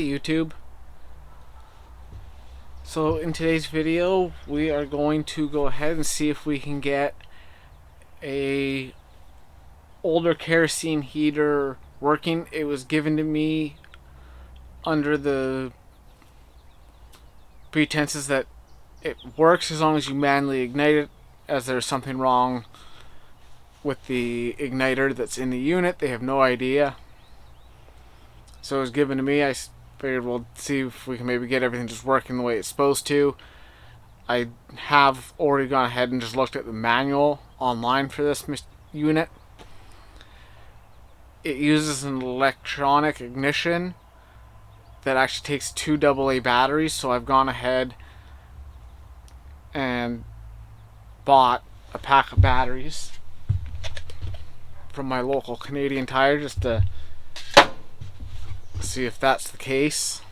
Hey YouTube. So in today's video we are going to go ahead and see if we can get a older kerosene heater working. It was given to me under the pretenses that it works as long as you manually ignite it, as there's something wrong with the igniter that's in the unit. They have no idea. So it was given to me. I figured we'll see if we can maybe get everything just working the way it's supposed to. I have already gone ahead and just looked at the manual online for this unit. It uses an electronic ignition that actually takes 2 AA batteries, so I've gone ahead and bought a pack of batteries from my local Canadian Tire just to see if that's the case.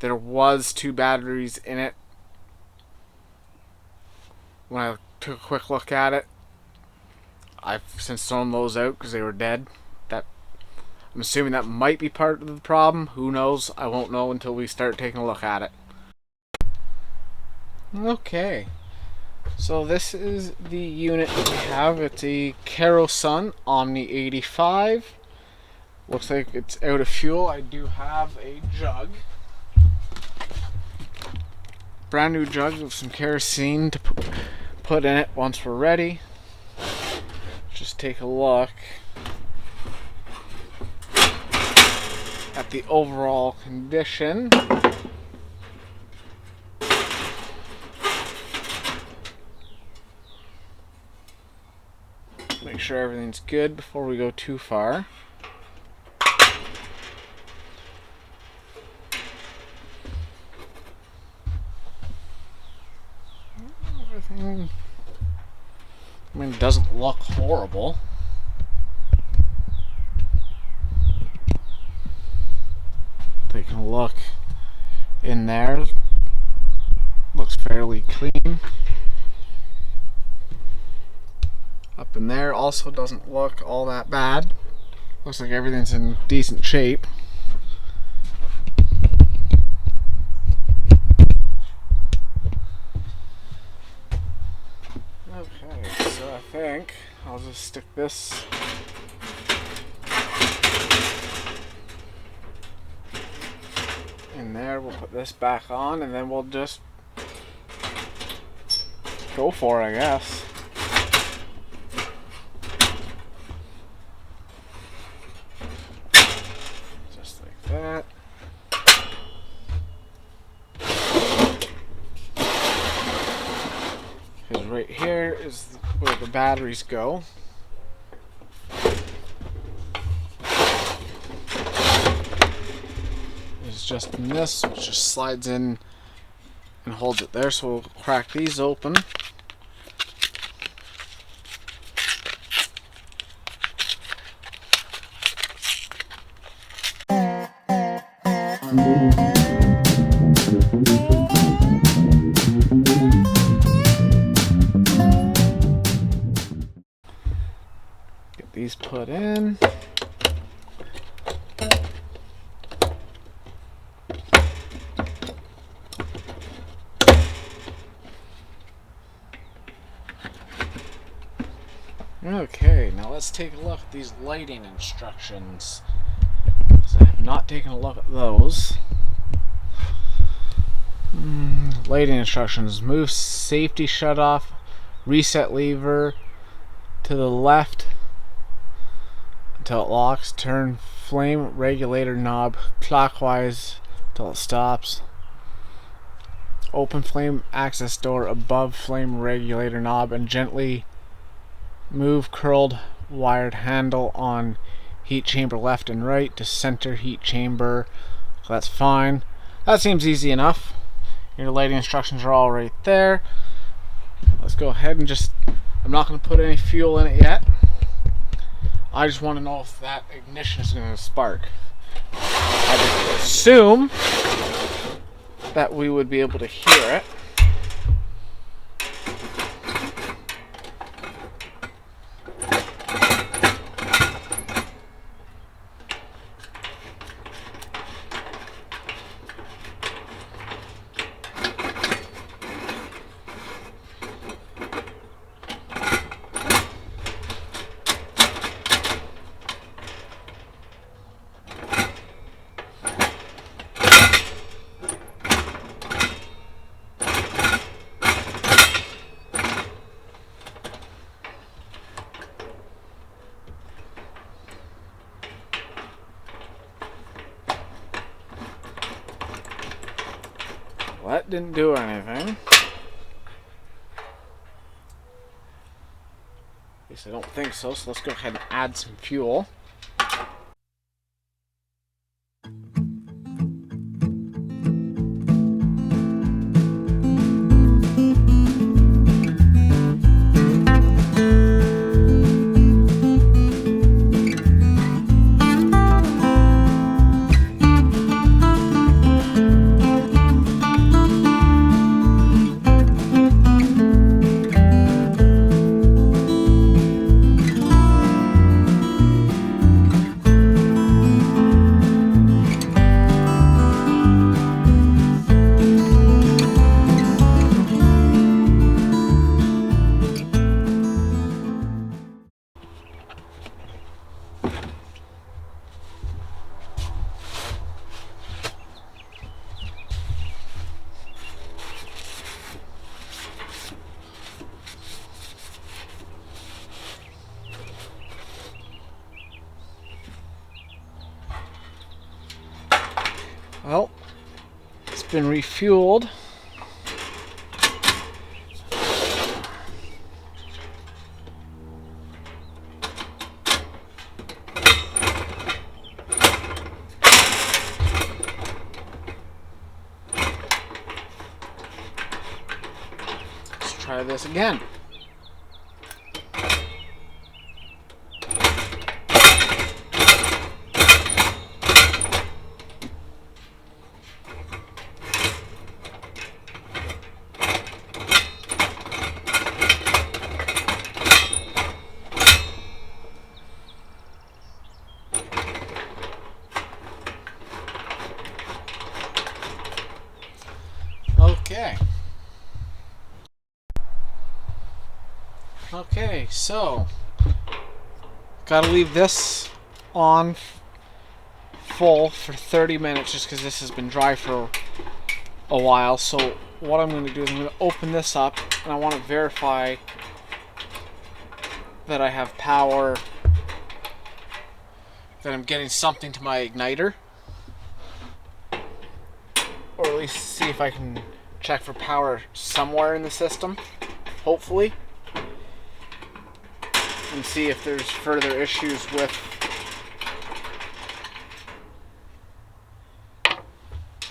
There was 2 batteries in it when I took a quick look at it. I've since thrown those out because they were dead. I'm assuming that might be part of the problem. Who knows? I won't know until we start taking a look at it. Okay, so this is the unit that we have. It's a Kero-Sun Omni 85. Looks like it's out of fuel. I do have a jug. Brand new jug with some kerosene to put in it once we're ready. Just take a look at the overall condition. Make sure everything's good before we go too far. Everything, I mean, it doesn't look horrible. Taking a look in there, looks fairly clean. Up in there also doesn't look all that bad. Looks like everything's in decent shape. Okay, so I think I'll just stick this in there. We'll put this back on and then we'll just go for it, I guess. Just like that. Because right here is where the batteries go. It's just in this, which just slides in and holds it there. So we'll crack these open. Get these put in. Okay, now let's take a look at these lighting instructions, because I have not taken a look at those. Lighting instructions: move safety shutoff, reset lever to the left until it locks, turn flame regulator knob clockwise until it stops, open flame access door above flame regulator knob, and gently move curled wired handle on heat chamber left and right to center heat chamber. So that's fine. That seems easy enough. Your lighting instructions are all right there. Let's go ahead and just, I'm not going to put any fuel in it yet. I just want to know if that ignition is going to spark. I would assume that we would be able to hear it. that didn't do anything. At least I don't think so, so let's go ahead and add some fuel. Well, it's been refueled. Let's try this again. Okay, so gotta leave this on full for 30 minutes just because this has been dry for a while. So what I'm going to do is I'm going to open this up, and I want to verify that I have power, that I'm getting something to my igniter, or at least see if I can check for power somewhere in the system, hopefully, and see if there's further issues with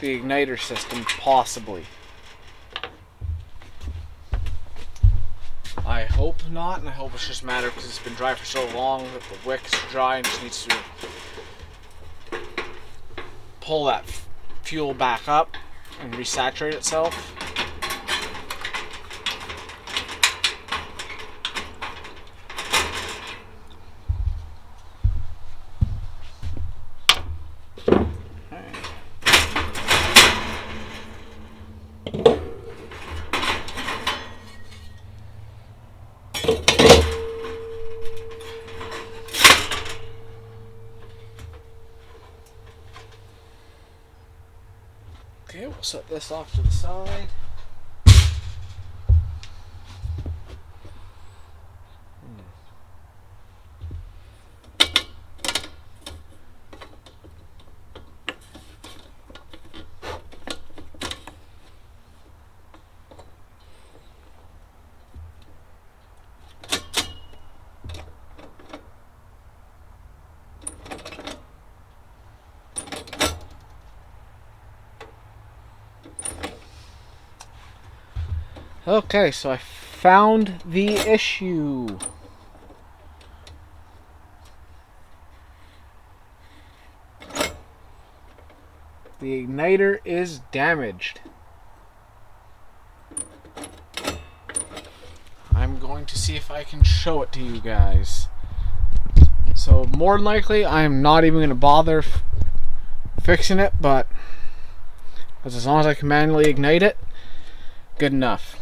the igniter system, possibly. I hope not, and I hope it's just a matter because it's been dry for so long that the wick is dry and just needs to pull that fuel back up and resaturate itself. Okay, we'll set this off to the side. Okay, so I found the issue. The igniter is damaged. I'm going to see if I can show it to you guys. So more than likely, I'm not even going to bother fixing it, but as long as I can manually ignite it, good enough.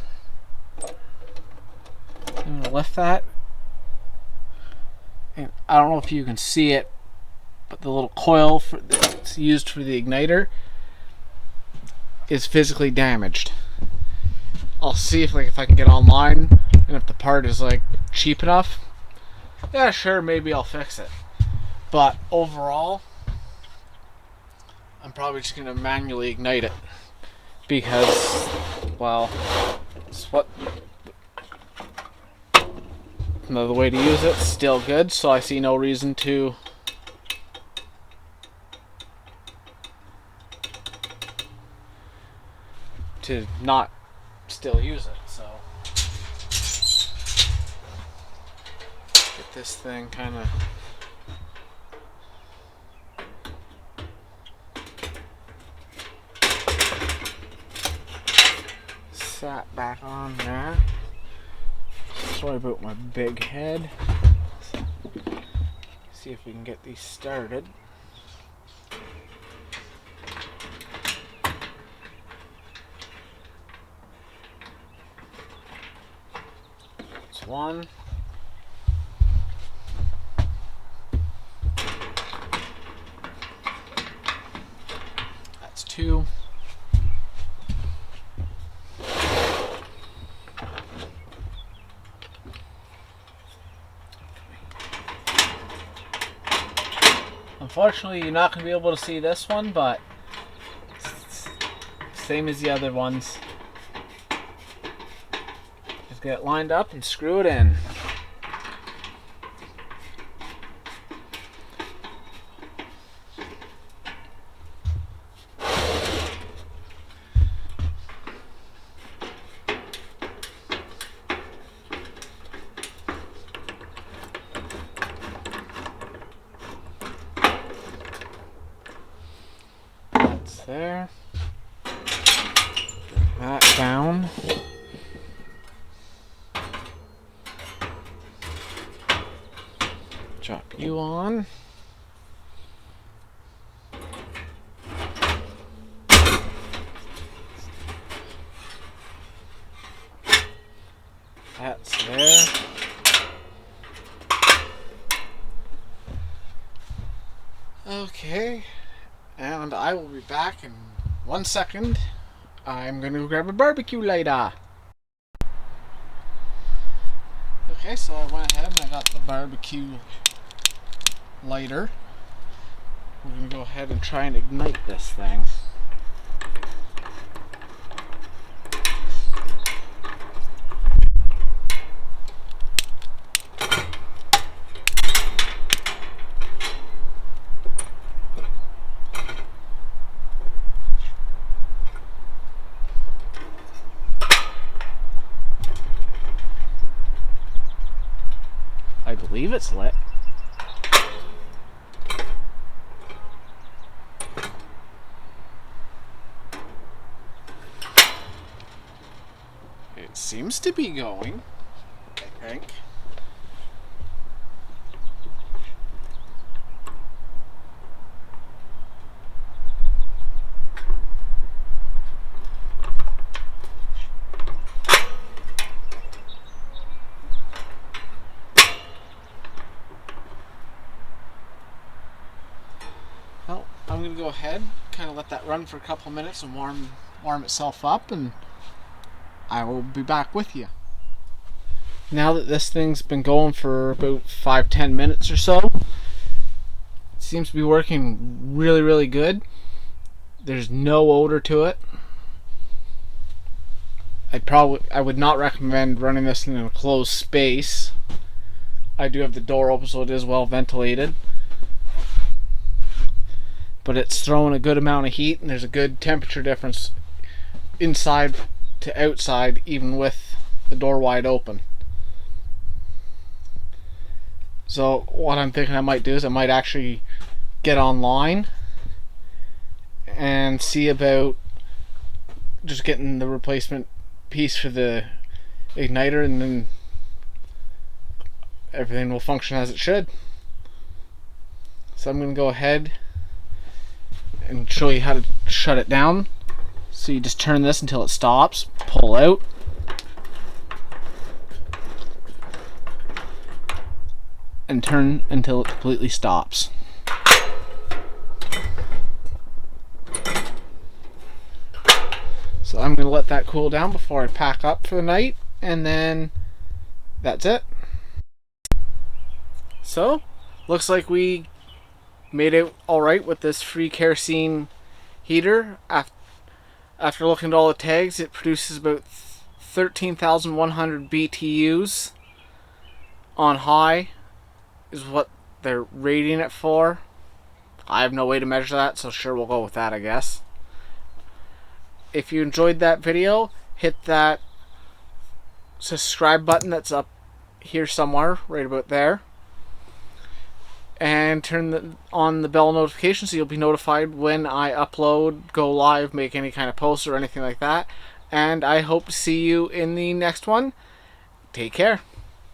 I'm going to lift that, and I don't know if you can see it, but the little coil that's used for the igniter is physically damaged. I'll see if I can get online, and if the part is cheap enough, yeah, sure, maybe I'll fix it. But overall, I'm probably just going to manually ignite it because, well, it's what another way to use it. Still good, so I see no reason to not still use it. So get this thing kind of sat back on there. Sorry about my big head. So, see if we can get these started. That's one. That's two. Unfortunately, you're not going to be able to see this one, but same as the other ones. Just get it lined up and screw it in. There. Bring that down. Drop you on. That's there. Okay. And I will be back in 1 second. I'm going to grab a barbecue lighter. Okay, so I went ahead and I got the barbecue lighter. We're going to go ahead and try and ignite this thing. I believe it's lit. It seems to be going, I think. Well, I'm going to go ahead, kind of let that run for a couple minutes and warm itself up, and I will be back with you. Now that this thing's been going for about 5-10 minutes or so, it seems to be working really, really good. There's no odor to it. I would not recommend running this in a closed space. I do have the door open so it is well ventilated. But it's throwing a good amount of heat, and there's a good temperature difference inside to outside, even with the door wide open. So what I'm thinking I might do is I might actually get online and see about just getting the replacement piece for the igniter, and then everything will function as it should. So I'm going to go ahead and show you how to shut it down. So you just turn this until it stops, pull out, and turn until it completely stops. So I'm going to let that cool down before I pack up for the night, and then that's it. So, looks like we made it alright with this free kerosene heater After looking at all the tags, it produces about 13,100 BTUs on high is what they're rating it for. I have no way to measure that, so sure, we'll go with that, I guess. If you enjoyed that video, hit that subscribe button that's up here somewhere, right about there. And turn on the bell notification so you'll be notified when I upload, go live, make any kind of post or anything like that. And I hope to see you in the next one. Take care.